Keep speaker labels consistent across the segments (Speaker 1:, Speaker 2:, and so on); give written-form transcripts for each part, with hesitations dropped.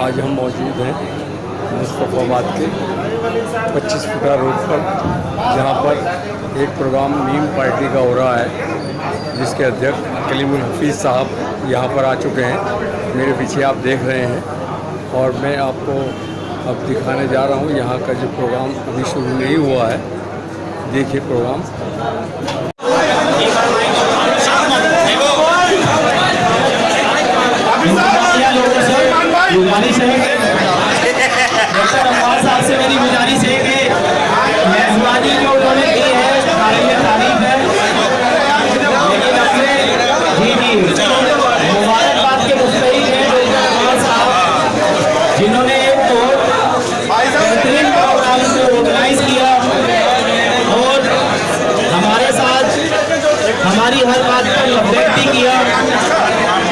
Speaker 1: आज हम मौजूद हैं मुस्तफ़ाबाद के 25 फुटा रोड पर, जहां पर एक प्रोग्राम नीम पार्टी का हो रहा है, जिसके अध्यक्ष कलीमुल हफीज़ साहब यहां पर आ चुके हैं। मेरे पीछे आप देख रहे हैं और मैं आपको अब दिखाने जा रहा हूं यहां का जो प्रोग्राम अभी शुरू नहीं हुआ है। देखिए प्रोग्राम।
Speaker 2: गुजारिश है डॉक्टर अम्बार साहब से मेरी गुजारिश है कि मेहरबानी जो उन्होंने की है काबिल तारीफ है, लेकिन अपने जी मुबारकबाद के मुस्तहिक हैं डॉक्टर अम्बार साहब, जिन्होंने एक बेहतरीन प्रोग्राम को ऑर्गेनाइज किया और हमारे साथ हमारी हर बात पर लबैक भी किया।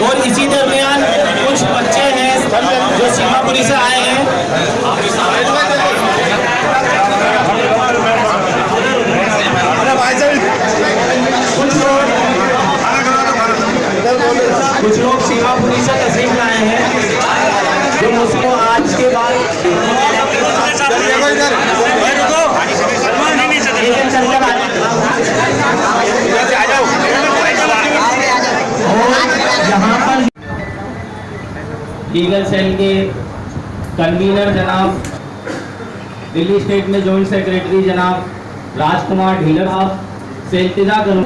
Speaker 2: और इसी दरमियान कुछ बच्चे हैं जो सीमापुरी से आए हैं। कुछ लोग सीमापुरी से तस्लीम लाए हैं जो मुझको आज के बाद यहाँ पर लीगल सेल के कन्वीनर जनाब, दिल्ली स्टेट में जॉइंट सेक्रेटरी जनाब राजकुमार ढीलर साहब से इल्तिजा करूँ।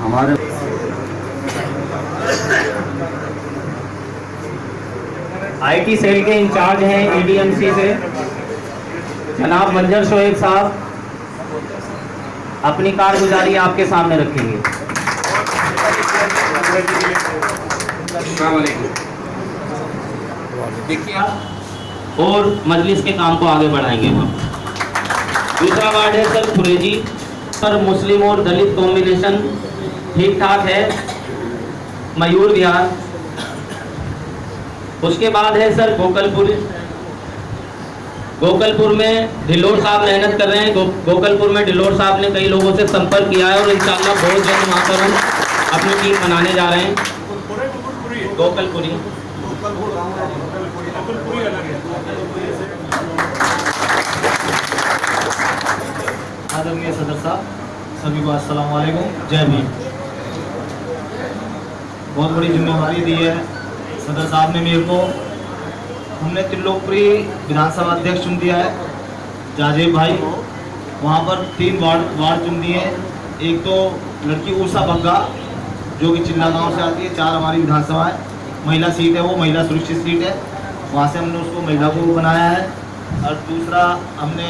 Speaker 3: हमारे
Speaker 2: आईटी सेल के इंचार्ज हैं एडीएमसी से जनाब मंजर शोएब साहब, अपनी कारगुजारी आपके सामने रखेंगे। और मजलिस के काम को आगे बढ़ाएंगे हम। दूसरा वार्ड है सर खुरेजी पर मुस्लिम और दलित कॉम्बिनेशन ठीक ठाक है, मयूर विहार। उसके बाद है सर गोकलपुर में ढिल्लोर साहब मेहनत कर रहे हैं। गोकलपुर में ढिल्लोर साहब ने कई लोगों से संपर्क किया है और इंशाअल्लाह बहुत जल्द वहाँ पर हम अपनी टीम बनाने जा रहे हैं। गोकलपुरी
Speaker 4: आदरणीय सदर साहब, सभी को अस्सलाम वालेकुम, जय भीम। बहुत बड़ी जिम्मेवारी दी है सदर साहब ने मेरे को। हमने त्रिलोकपुरी विधानसभा अध्यक्ष चुन दिया है जाजेब भाई, वहाँ पर 3 वार्ड चुन दिए हैं। एक तो लड़की उर्सा बग्गा जो कि चिल्ला गांव से आती है, 4 हमारी विधानसभा है, महिला सीट है, वो महिला सुरक्षित सीट है, वहाँ से हमने उसको महिला को बनाया है। और दूसरा हमने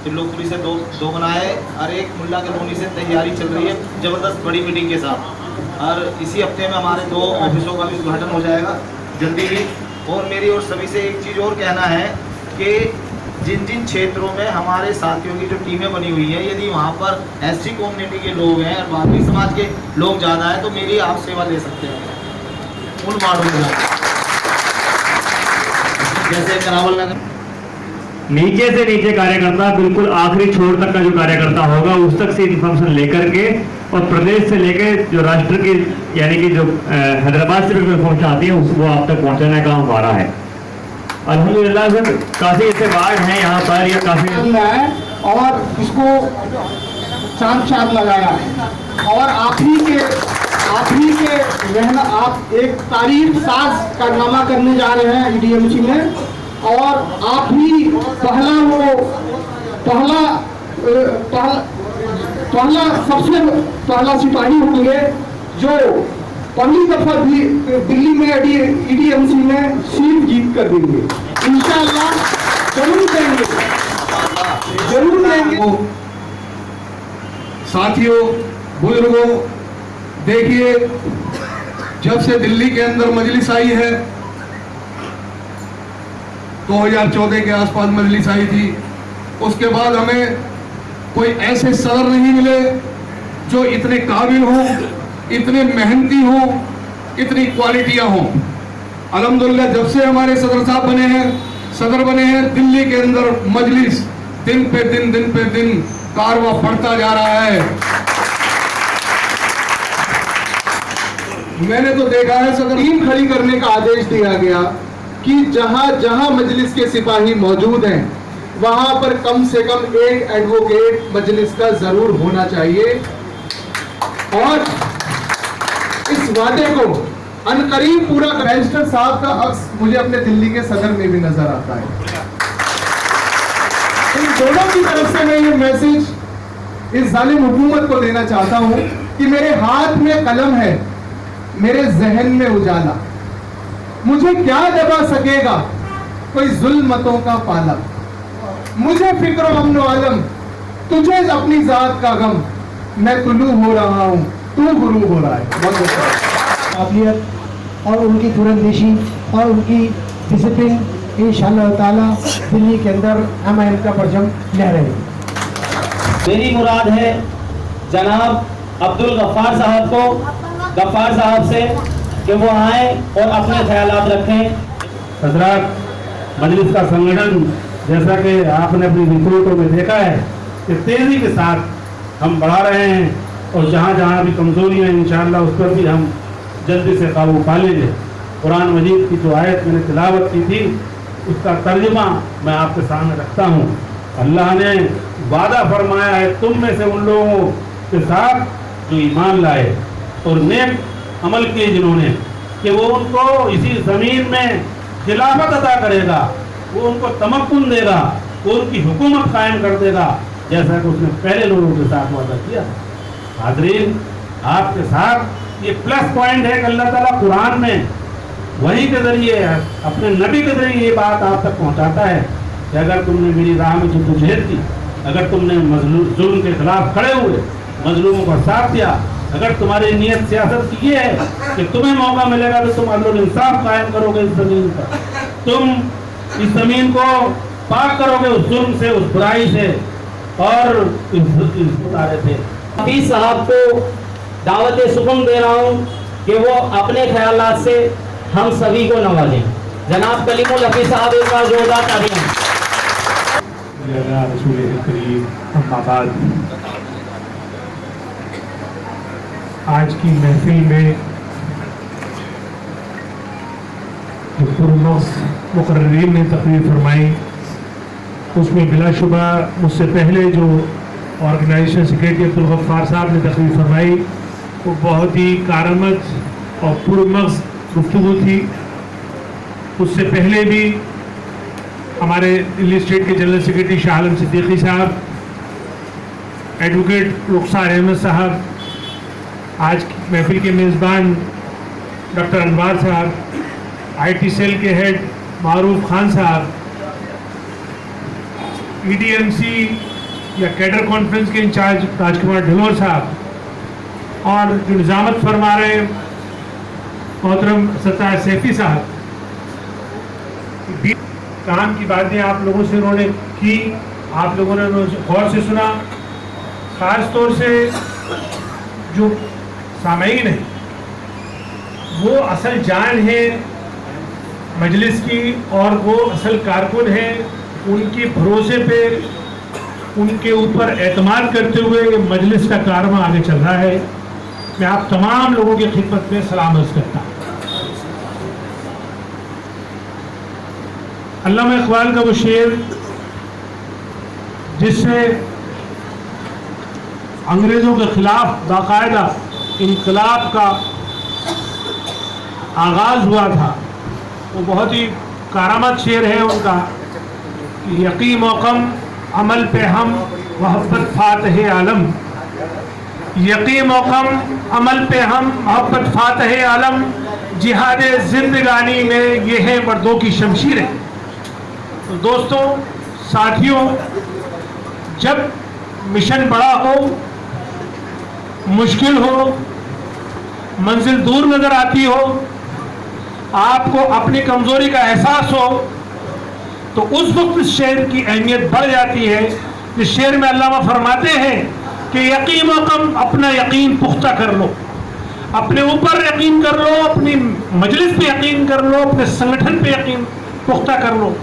Speaker 4: त्रिलोकपुरी से दो बनाए और एक मुल्ला कॉलोनी से तैयारी चल रही है ज़बरदस्त बड़ी मीटिंग के साथ। और इसी हफ्ते में हमारे 2 ऑफिसों का भी उद्घाटन हो जाएगा जल्दी ही। और मेरी और सभी से एक चीज़ और कहना है कि जिन जिन क्षेत्रों में हमारे साथियों की जो टीमें बनी हुई हैं, यदि वहाँ पर एससी कम्युनिटी के लोग हैं और बाकी समाज के लोग ज़्यादा हैं तो मेरी आप सेवा ले सकते हैं उन वार्डों में, जैसे करावल नगर।
Speaker 5: नीचे से नीचे कार्यकर्ता बिल्कुल आखिरी छोर तक का जो कार्यकर्ता होगा उस तक से इन्फॉर्मेशन लेकर के और प्रदेश से लेकर जो राष्ट्र की यानी कि जो हैदराबाद से भी इन्फॉर्मेशन आती है उसको आप तक पहुंचाने का काम हमारा है। अल्हम्दुलिल्लाह सर काफ़ी ऐसे वार्ड हैं यहाँ पर या काफ़ी
Speaker 6: और इसको चांद लगाया और आप ही के रहना, आप एक तारीफ साज कारनामा करने जा रहे हैं ईडीएमसी में और आप ही सबसे पहला सिपाही होंगे जो पहली दफा भी दिल्ली में ईडीएमसी में सीट जीत कर देंगे इंशाअल्लाह। जरूर देंगे।
Speaker 7: साथियों, बुजुर्गों, देखिए
Speaker 3: जब से दिल्ली के अंदर मजलिस आई है, 2014 के आसपास मजलिस आई थी, उसके बाद हमें कोई ऐसे सदर नहीं मिले जो इतने काबिल हों, इतने मेहनती हों, इतनी क्वालिटियां हों। अल्हम्दुलिल्लाह जब से हमारे सदर साहब सदर बने हैं, दिल्ली के अंदर मजलिस दिन पे दिन कारवां बढ़ता जा रहा है। मैंने तो देखा है सदर
Speaker 6: टीम खड़ी करने का आदेश दिया गया कि जहां जहां मजलिस के सिपाही मौजूद हैं वहां पर कम से कम एक एडवोकेट मजलिस का जरूर होना चाहिए, और इस वादे को अनकरीब पूरा बैरिस्टर साहब का अक्स मुझे अपने दिल्ली के सदर में भी नजर आता है। इन दोनों की तरफ से मैं ये मैसेज इस जालिम हुकूमत को देना चाहता हूं कि मेरे हाथ में कलम है, मेरे जहन में उजाला, मुझे क्या दबा सकेगा कोई जुल्मतों का पाला, मुझे फिक्र अमन आलम, तुझे अपनी जात का गम, मैं तुलू हो रहा हूं, तू गुरु हो रहा है। बहुत
Speaker 7: काबिलियत और उनकी तुरंदेशी और उनकी डिसिप्लिन इंशाअल्लाह ताला दिल्ली के अंदर MIM का परचम लहराएगी।
Speaker 2: मेरी मुराद है जनाब अब्दुल गफ्फार साहब को, गफ्फार साहब से कि वो आए और अपने ख्यालात रखें।
Speaker 5: हजरात, मजलिस का संगठन जैसा कि आपने अपनी रिपोर्टों में देखा है कि तेज़ी के साथ हम बढ़ा रहे हैं, और जहाँ जहाँ भी कमजोरियाँ हैं इंशाअल्लाह उस पर भी हम जल्दी से काबू पा लेंगे। कुरान मजीद की जो आयत मैंने तिलावत की थी उसका तर्जुमा मैं आपके सामने रखता हूँ। अल्लाह ने वादा फरमाया है तुम में से उन लोगों के साथ जो ईमान लाए और नेक अमल किए जिन्होंने, कि वो उनको इसी ज़मीन में खिलाफत अदा करेगा, वो उनको तमक्कुन देगा, वो उनकी हुकूमत कायम कर देगा, जैसा कि उसने पहले लोगों के साथ वादा किया। हाज़रीन, आपके साथ ये प्लस पॉइंट है कि अल्लाह ताला कुरान में वही के ज़रिए अपने नबी के ज़रिए ये बात आप तक पहुंचाता है कि अगर तुमने मेरी राह में जद्दोजहद की, अगर तुमने जुल्म के खिलाफ खड़े हुए, मजलूमों का साथ दिया, अगर तुम्हारी नीयत सियासत की ये है कि तुम्हें मौका मिलेगा तो तुम अदल और इंसाफ कायम करोगे इस ज़मीन पर, तुम इस ज़मीन को पाक करोगे उस जुल्म से, उस बुराई से, और इस थे
Speaker 2: हफीज साहब को दावत सुकुन दे रहा हूँ कि वो अपने ख्यालात से हम सभी को नवाजें। जनाब कलीमुल हफीज साहब एक बार जोरदार तालियां।
Speaker 7: आज की महफिल में जो पुरमख्स मुकर्रीन ने तकरीर फरमाई उसमें बिलाशुबा मुझसे पहले जो ऑर्गेनाइजेशन सेक्रेटरी अब्दुल गफ्फार साहब ने तकरीर फरमाई वो बहुत ही कारआमद और पुरमख्स गुफ्तगू थी। उससे पहले भी हमारे दिल्ली स्टेट के जनरल सेक्रेटरी शाह आलम सिद्दीकी साहब, एडवोकेट रुखसार अहमद साहब, आज की महफिल के मेज़बान डॉक्टर अनवार साहब, IT सेल के हेड मारूफ खान साहब, EDMC या कैडर कॉन्फ्रेंस के इंचार्ज राजकुमार ढिलोर साहब, और जो निज़ामत फरमा रहे मोहतरम सत्तार सैफी साहब, काम की बातें आप लोगों से उन्होंने की, आप लोगों ने गौर से सुना। ख़ास तौर से जो सामईन है वो असल जान है मजलिस की, और वो असल कारकुन है। उनके भरोसे पे, उनके ऊपर एतमाद करते हुए ये मजलिस का कारवा आगे चल रहा है। मैं आप तमाम लोगों की खिदमत में सलाम अर्ज़ करता हूँ। अल्लामा इक़बाल का वो शेर जिससे अंग्रेज़ों के खिलाफ बाकायदा इनकलाब का आगाज़ हुआ था, वो बहुत ही कारआमद शेर है उनका। यकीन मौकम अमल पे हम मोहब्बत फातह आलम, यकीन मौकम अमल पे हम मोहब्बत फातह आलम, जिहाद जिंदगानी में ये है मर्दों की शमशीरें। तो दोस्तों, साथियों, जब मिशन बड़ा हो, मुश्किल हो, मंजिल दूर नजर आती हो, आपको अपनी कमजोरी का एहसास हो, तो उस वक्त इस शेर की अहमियत बढ़ जाती है। इस शेर में अल्लामा फरमाते हैं कि यकीन कम, अपना यकीन पुख्ता कर लो, अपने ऊपर यकीन कर लो, अपनी मजलिस पे यकीन कर लो, अपने संगठन पे यकीन पुख्ता कर लो,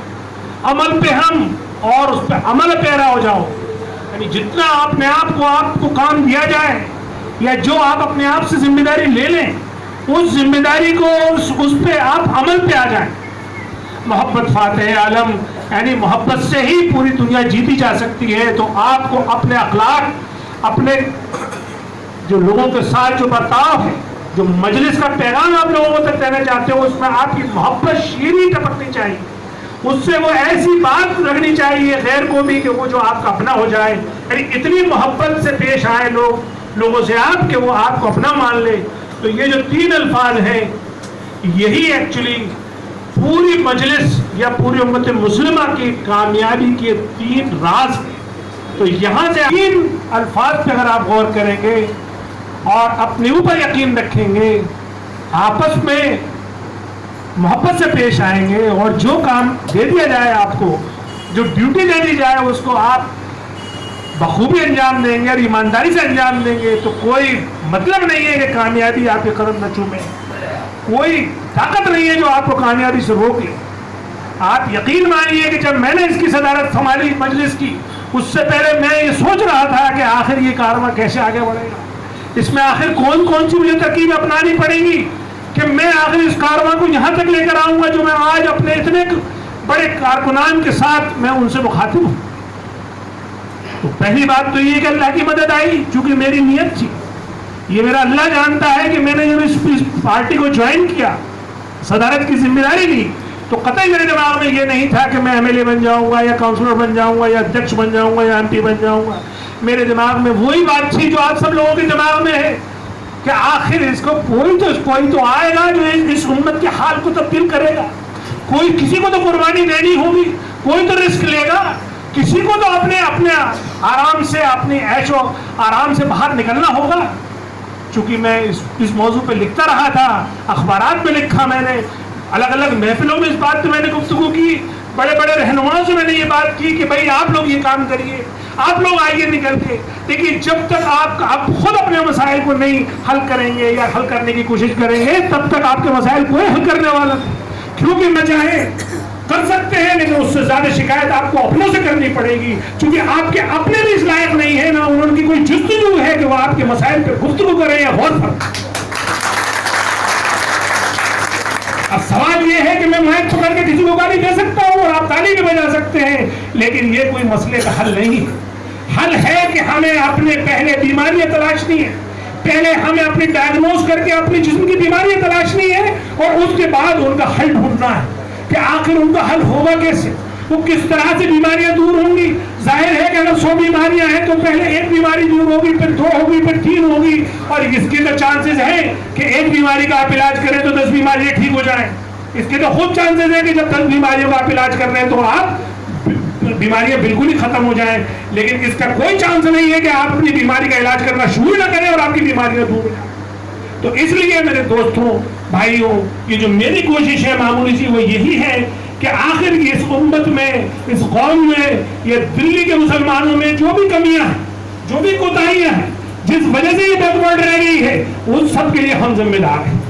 Speaker 7: अमल पे हम और उस पर अमल पैरा हो जाओ। यानी जितना अपने आप को आपको काम दिया जाए या जो आप अपने आप से जिम्मेदारी ले लें, उस जिम्मेदारी को उस पे आप अमल पे आ जाएं। मोहब्बत फातेह आलम, यानी मोहब्बत से ही पूरी दुनिया जीती जा सकती है। तो आपको अपने अखलाक, अपने जो लोगों के साथ जो बर्ताव है, जो मजलिस का पैगाम आप लोगों को तक देना चाहते हो, उसमें आपकी मोहब्बत शीरी टपकनी चाहिए, उससे वो ऐसी बात रखनी चाहिए गैर को भी कि वो जो आपका अपना हो जाए। यानी इतनी मोहब्बत से पेश आए लोगों से आप कि वो आपको अपना मान ले। तो ये जो 3 अल्फाज हैं, यही एक्चुअली पूरी मजलिस या पूरी उम्मत मुस्लिमा की कामयाबी के 3 राज हैं। तो यहाँ से 3 अल्फाज पे अगर आप गौर करेंगे और अपने ऊपर यकीन रखेंगे, आपस में मोहब्बत से पेश आएंगे और जो काम दे दिया जाए, आपको जो ड्यूटी दे दी जाए, उसको आप बखूबी अंजाम देंगे और ईमानदारी से अंजाम देंगे, तो कोई मतलब नहीं है कि कामयाबी आपके कदम न चूमे, कोई ताकत नहीं है जो आपको कामयाबी से रोक ले। आप यकीन मानिए कि जब मैंने इसकी सदारत संभाली मजलिस की, उससे पहले मैं ये सोच रहा था कि आखिर ये कारवां कैसे आगे बढ़ेगा, इसमें आखिर कौन कौन सी मुझे तरकीब अपनानी पड़ेगी कि मैं आखिर इस कारवां को यहाँ तक लेकर आऊंगा जो मैं आज अपने इतने बड़े कारकुनान के साथ मैं उनसे मुखातिब हूँ। तो पहली बात तो ये कि अल्लाह की मदद आई, चूंकि मेरी नीयत थी, ये मेरा अल्लाह जानता है कि मैंने जब इस पार्टी को ज्वाइन किया, सदारत की जिम्मेदारी ली, तो कतई मेरे दिमाग में ये नहीं था कि मैं एमएलए बन जाऊंगा या काउंसलर बन जाऊंगा या अध्यक्ष बन जाऊंगा या एमपी बन जाऊंगा। मेरे दिमाग में वही बात थी जो आप सब लोगों के दिमाग में है कि आखिर इसको कोई तो आएगा जो इस उम्मत के हाल को तब्दील करेगा, कोई किसी को तो कुर्बानी देनी होगी, कोई तो रिस्क लेगा, किसी को तो अपने आराम से, अपने ऐशो आराम से बाहर निकलना होगा। चूंकि मैं इस मौजू पे लिखता रहा था, अखबारात में लिखा मैंने, अलग अलग महफिलों में इस बात पे मैंने गुफ्तगू की, बड़े बड़े रहनुमाओं से मैंने ये बात की कि भाई आप लोग ये काम करिए, आप लोग आइए निकल के। देखिए, जब तक आप खुद अपने मसाइल को नहीं हल करेंगे या हल करने की कोशिश करेंगे, तब तक आपके मसाइल कोई हल करने वाला नहीं। क्योंकि न चाहे कर सकते हैं, लेकिन उससे ज्यादा शिकायत आपको अपनों से करनी पड़ेगी, क्योंकि आपके अपने भी इस लायक नहीं है, ना उनकी कोई जुस्तजू है कि वो आपके मसाइल पे गुफ्तगू करें या गौर करें। अब सवाल ये है कि मैं माइक पकड़ के किसी को गाली दे सकता हूँ और आप ताली भी बजा सकते हैं, लेकिन ये कोई मसले का हल नहीं है। हल है कि हमें अपने पहले बीमारियां तलाशनी है, पहले हमें अपनी डायग्नोज करके अपनी जिस्म की बीमारियां तलाशनी है और उसके बाद उनका हल ढूंढना है कि आखिर उनका हल होगा कैसे, वो किस तरह से बीमारियां दूर होंगी। जाहिर है कि अगर 100 बीमारियां हैं तो पहले 1 बीमारी दूर होगी, फिर 2 होगी, फिर 3 होगी, और इसके तो चांसेस है कि 1 बीमारी का आप इलाज करें तो 10 बीमारियां ठीक हो जाएं। इसके तो खुद चांसेस है कि जब 10 बीमारियों का आप इलाज कर रहे हैं तो आप बीमारियां बिल्कुल ही खत्म हो जाएं। लेकिन इसका कोई चांस नहीं है कि आप अपनी बीमारी का इलाज करना शुरू ना करें और आपकी बीमारियां दूर हो जाए। तो इसलिए मेरे दोस्तों, भाइयों, ये जो मेरी कोशिश है मामूली सी, वो यही है कि आखिर इस उम्मत में, इस कौम में, ये दिल्ली के मुसलमानों में जो भी कमियां हैं, जो भी कोताहियां हैं, जिस वजह से ये बैकवर्ड रह गई है, उन सब के लिए हम जिम्मेदार हैं।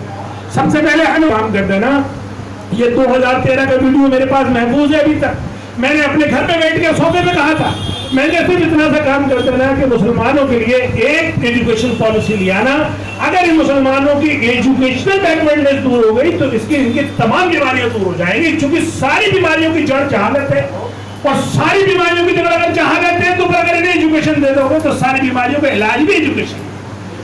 Speaker 7: सबसे पहले हमें काम कर देना। ये 2013 का वीडियो मेरे पास महफूज है अभी तक। मैंने अपने घर में बैठ के सोफे पे कहा था, मैंने सिर्फ इतना सा काम कर देना कि मुसलमानों के लिए एक एजुकेशन पॉलिसी ले आना। अगर इन मुसलमानों की एजुकेशनल बैकवर्डनेस दूर हो गई तो इनकी तमाम बीमारियां दूर हो जाएंगी, क्योंकि सारी बीमारियों की जड़ जहालत है, और सारी बीमारियों की जड़ अगर जहालत है तो अगर इन्हें एजुकेशन दे दोगे तो सारी बीमारियों का इलाज भी एजुकेशन।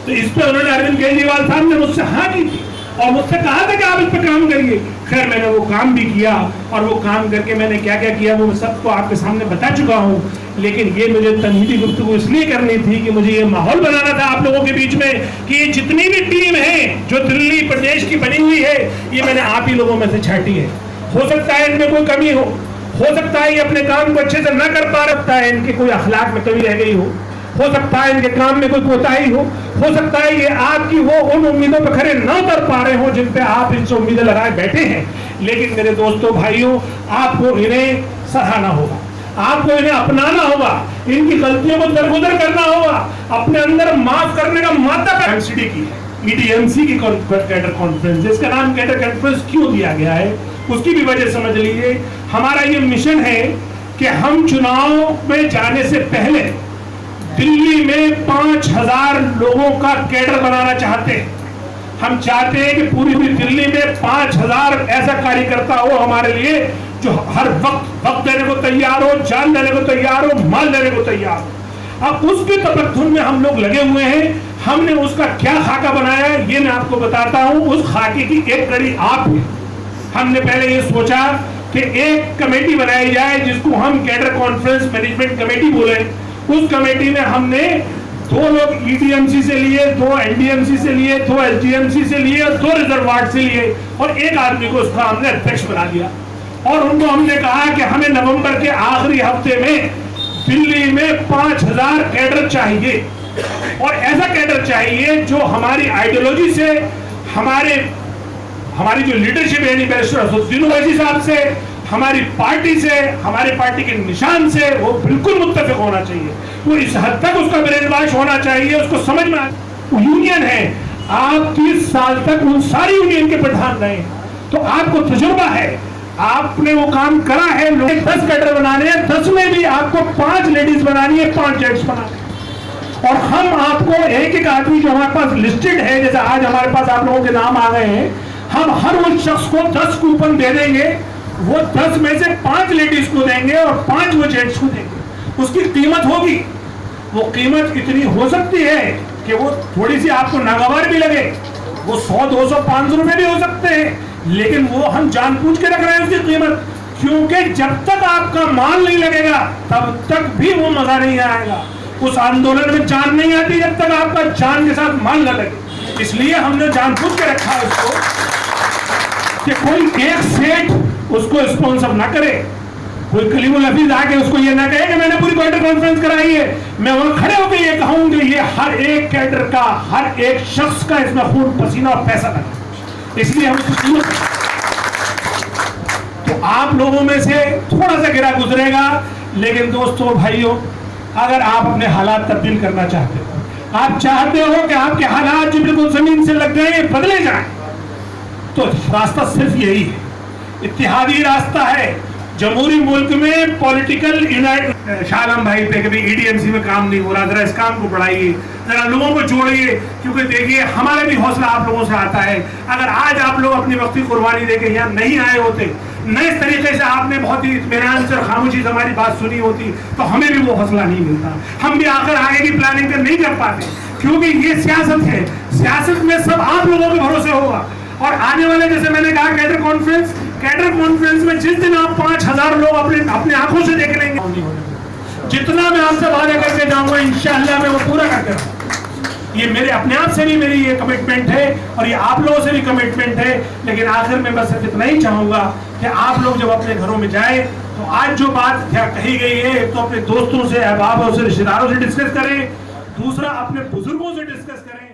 Speaker 7: तो इस पर उन्होंने अरविंद केजरीवाल साहब ने मुझसे हाँ की थी और मुझसे कहा था कि आप इस पर काम करिए। खैर, मैंने वो काम भी किया, और वो काम करके मैंने क्या क्या किया वो मैं सबको आपके सामने बता चुका हूँ। लेकिन ये मुझे तनहीदी गुफ्तगू इसलिए करनी थी कि मुझे ये माहौल बनाना था आप लोगों के बीच में कि ये जितनी भी टीम है जो दिल्ली प्रदेश की बनी हुई है, ये मैंने आप ही लोगों में से छाटी है। हो सकता है इनमें कोई कमी हो सकता है ये अपने काम को अच्छे से न कर पा सकता है, इनके कोई अखलाक में कमी रह गई हो सकता है इनके काम में कोई कोताही हो सकता है ये आपकी वो उन उम्मीदों पर खरे न उतर पा रहे हो जिन पे आप इनसे उम्मीदें लगाए बैठे हैं। लेकिन मेरे दोस्तों भाइयों, आपको इन्हें सराहना होगा, आपको इन्हें अपनाना होगा, इनकी गलतियों को दरगुजर करना होगा, अपने अंदर माफ करने का मादा एमसीडी की है, ईडीएमसी की कैडर कॉन्फ्रेंस, जिसका नाम कैडर कॉन्फ्रेंस क्यों दिया गया है उसकी भी वजह समझ लीजिए। हमारा ये मिशन है कि हम चुनाव में जाने से पहले दिल्ली में 5000 लोगों का कैडर बनाना चाहते हैं। हम चाहते हैं कि पूरी दिल्ली में 5000 ऐसा कार्यकर्ता हो हमारे लिए जो हर वक्त देने को तैयार हो, जान देने को तैयार हो, माल देने को तैयार हो। अब उसके तबक्कुन में हम लोग लगे हुए हैं। हमने उसका क्या खाका बनाया है ये मैं आपको बताता हूं। उस खाके की एक कड़ी आप है। हमने पहले ये सोचा कि एक कमेटी बनाई जाए जिसको हम कैडर कॉन्फ्रेंस मैनेजमेंट कमेटी बोले। उस कमेटी में हमने 2 लोग ईडीएमसी से लिए, 2 एनडीएमसी से लिए, 2 एसडीएमसी से लिए, 2 रिजर्व वार्ड से लिए और एक आदमी को उसका हमने अध्यक्ष बना दिया। और उनको हमने कहा कि हमें नवंबर के आखिरी हफ्ते में दिल्ली में 5000 कैडर चाहिए और ऐसा कैडर चाहिए जो हमारी आइडियोलॉजी से, हमारी जो लीडरशिप है बैरिस्टर असदुद्दीन ओवैसी साहब से, हमारी पार्टी से, हमारे पार्टी के निशान से वो बिल्कुल मुत्तफिक होना चाहिए। वो इस हद तक उसका ब्रेनवॉश होना चाहिए, उसको समझ में यूनियन है। आप 30 साल तक उन सारी यूनियन के प्रधान रहे तो आपको तजुर्बा है, आपने वो काम करा है। लोग 10 कैडर बनाने हैं, 10 में भी आपको 5 लेडीज बनानी है, 5 जेंट्स बनाने। और हम आपको एक आदमी जो हमारे पास लिस्टेड है, जैसे आज हमारे पास आप लोगों के नाम आ गए हैं, हम हर उस शख्स को 10 कूपन दे देंगे। वो 10 में से 5 लेडीज को देंगे और 5 वो जेंट्स को देंगे। उसकी कीमत होगी, वो कीमत इतनी हो सकती है कि वो थोड़ी सी आपको नागवार भी लगे, वो 100, 200, 500 रुपए भी हो सकते हैं, लेकिन वो हम जानबूझ के रख रहे हैं उसकी कीमत, क्योंकि जब तक आपका माल नहीं लगेगा तब तक भी वो मजा नहीं आएगा। उस आंदोलन में जान नहीं आती जब तक आपका जान के साथ माल न लगे। इसलिए हमने जानबूझ के रखा है उसको कि कोई एक सेठ उसको स्पॉन्सर ना करे, कोई कलीमुल हफीज आके उसको ये ना कहे कि मैंने पूरी कैडर कॉन्फ्रेंस कराई है। मैं वहां खड़े होकर ये कहूंगी ये हर एक कैडर का, हर एक शख्स का इसमें खून पसीना और पैसा लगा, इसलिए हम तो आप लोगों में से थोड़ा सा गिरा गुजरेगा। लेकिन दोस्तों भाइयों, अगर आप अपने हालात तब्दील करना चाहते हो, आप चाहते हो कि आपके हालात जो बिल्कुल जमीन से लग गए बदले जाएं, तो रास्ता सिर्फ यही है, इत्तेहादी रास्ता है। जमहूरी मुल्क में पॉलिटिकल यूनाइट शाह आलम भाई पे कभी ईडीएमसी में काम नहीं हो रहा, जरा इस काम को बढ़ाइए, जरा लोगों को जोड़िए, क्योंकि देखिए हमारा भी हौसला आप लोगों से आता है। अगर आज आप लोग अपनी वक्ती कुर्बानी देके यहाँ नहीं आए होते, नए तरीके से आपने बहुत ही इत्मीनान से और खामोशी से हमारी बात सुनी होती, तो हमें भी वो हौसला नहीं मिलता, हम भी आकर आगे की प्लानिंग कर नहीं कर पाते, क्योंकि ये सियासत है। सियासत में सब आप लोगों के भरोसे होगा। और आने वाले, जैसे मैंने कहा, कैडर कॉन्फ्रेंस में जिस दिन आप 5000 लोग अपने आंखों से देख लेंगे, जितना मैं आपसे वादा करके जाऊंगा इंशाअल्लाह मैं वो पूरा करके रहूंगा। ये मेरे अपने आप से भी मेरी ये कमिटमेंट है और ये आप लोगों से भी कमिटमेंट है। लेकिन आखिर में बस इतना ही चाहूंगा कि आप लोग जब अपने घरों में जाए तो आज जो बात कही गई है, तो अपने दोस्तों से, अहबाबों से, रिश्तेदारों से डिस्कस करें, दूसरा अपने बुजुर्गों से डिस्कस करें।